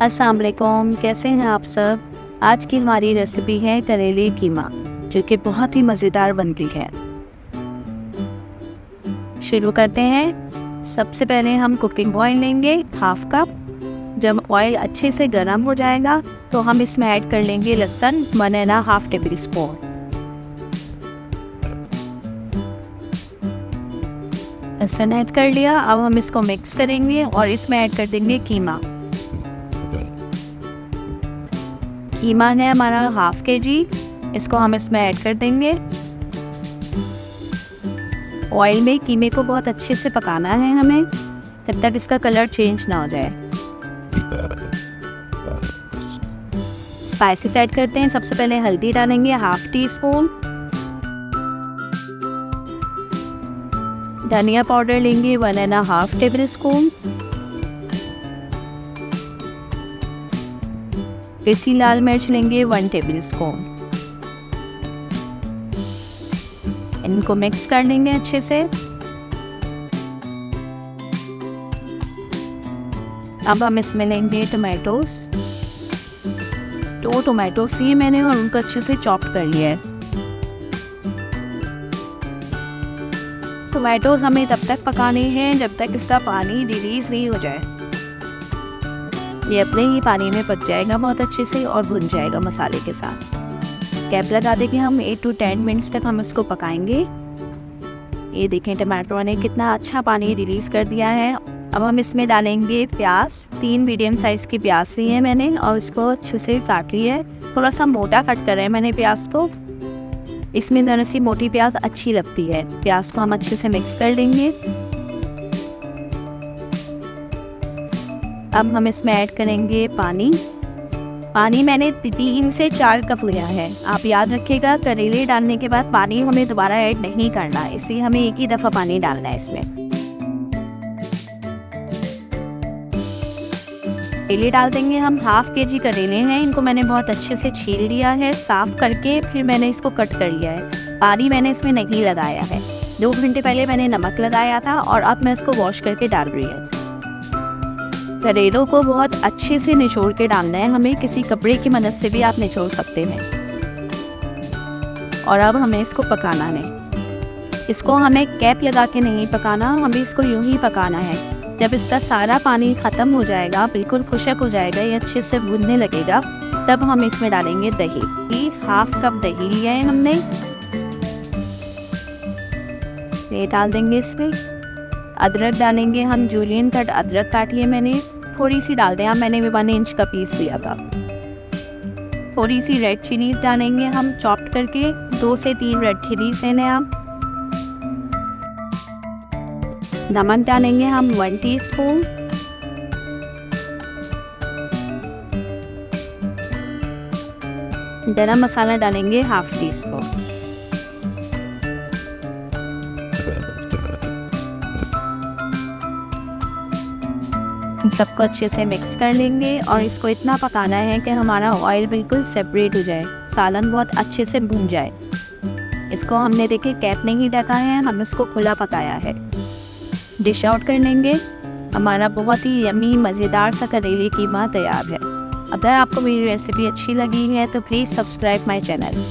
अस्सलाम वालेकुम, कैसे हैं आप सब। आज की हमारी रेसिपी है करेले कीमा, जो कि बहुत ही मज़ेदार बनती है। शुरू करते हैं। सबसे पहले हम कुकिंग ऑयल लेंगे 1/2 कप। जब ऑयल अच्छे से गर्म हो जाएगा तो हम इसमें ऐड कर लेंगे लहसुन 1.5 टेबल स्पून। लहसुन ऐड कर लिया। अब हम इसको मिक्स करेंगे और इसमें ऐड कर देंगे कीमा। कीमा है हमारा 1/2 kg, इसको हम इसमें ऐड कर देंगे। ऑयल में कीमे को बहुत अच्छे से पकाना है हमें, जब तक इसका कलर चेंज ना हो जाए। स्पाइसेस ऐड करते हैं। सबसे पहले हल्दी डालेंगे 1/2 टीस्पून। धनिया पाउडर लेंगे 1.5 टेबल स्पून। पिसी लाल मिर्च लेंगे 1 टेबल स्पून। इनको मिक्स कर लेंगे अच्छे से। अब हम इसमें लेंगे टोमेटोज। 2 टोमेटोज लिए मैंने और उनको अच्छे से चॉप कर लिया है। टोमेटोज हमें तब तक पकाने हैं जब तक इसका पानी रिलीज नहीं हो जाए। ये अपने ही पानी में पक जाएगा बहुत अच्छे से और भुन जाएगा मसाले के साथ। गैप लगा देंगे हम 8 to 10 मिनट्स तक हम इसको पकाएंगे। ये देखें टमाटो ने कितना अच्छा पानी रिलीज़ कर दिया है। अब हम इसमें डालेंगे प्याज। 3 मीडियम साइज़ की प्याज ली है मैंने और इसको अच्छे से काट लिया है। थोड़ा सा मोटा कट करा है मैंने प्याज को। इसमें ज़रा सी मोटी प्याज अच्छी लगती है। प्याज को हम अच्छे से मिक्स कर लेंगे। अब हम इसमें ऐड करेंगे पानी। पानी मैंने 3 से 4 कप लिया है। आप याद रखिएगा, करेले डालने के बाद पानी हमें दोबारा ऐड नहीं करना, इसलिए हमें एक ही दफ़ा पानी डालना है इसमें। करेले डाल देंगे हम। 1/2 kg करेले हैं। इनको मैंने बहुत अच्छे से छील लिया है, साफ़ करके फिर मैंने इसको कट कर लिया है। पानी मैंने इसमें नहीं लगाया है। 2 घंटे पहले मैंने नमक लगाया था और अब मैं इसको वॉश करके डाल रही हूँ। करेलों को बहुत अच्छे से निचोड़ के डालना है हमें। किसी कपड़े की मदद से भी आप निचोड़ सकते हैं। और अब हमें इसको पकाना है। इसको हमें कैप लगा के नहीं पकाना, हमें इसको यूं ही पकाना है। जब इसका सारा पानी ख़त्म हो जाएगा, बिल्कुल खुशक हो जाएगा, ये अच्छे से भुनने लगेगा, तब हम इसमें डालेंगे दही। 1/2 कप दही लिया है हमने, ये डाल देंगे इसमें। अदरक डालेंगे हम। जूलियन कट अदरक काट लिए मैंने, थोड़ी सी डाल दें। मैंने भी 1 इंच का पीस लिया था। थोड़ी सी रेड चिली डालेंगे हम चॉप्ड करके। 2 से 3 रेड चिलीज हैं आप। नमक डालेंगे हम 1 टीस्पून। गरम मसाला डालेंगे 1/2 टीस्पून। सबको अच्छे से मिक्स कर लेंगे और इसको इतना पकाना है कि हमारा ऑयल बिल्कुल सेपरेट हो जाए, सालन बहुत अच्छे से भुन जाए। इसको हमने देखिए कैप नहीं ढका है, हम इसको खुला पकाया है। डिश आउट कर लेंगे। हमारा बहुत ही यम्मी मज़ेदार सा करेले कीमा तैयार है। अगर आपको मेरी रेसिपी अच्छी लगी है तो प्लीज़ सब्सक्राइब माय चैनल।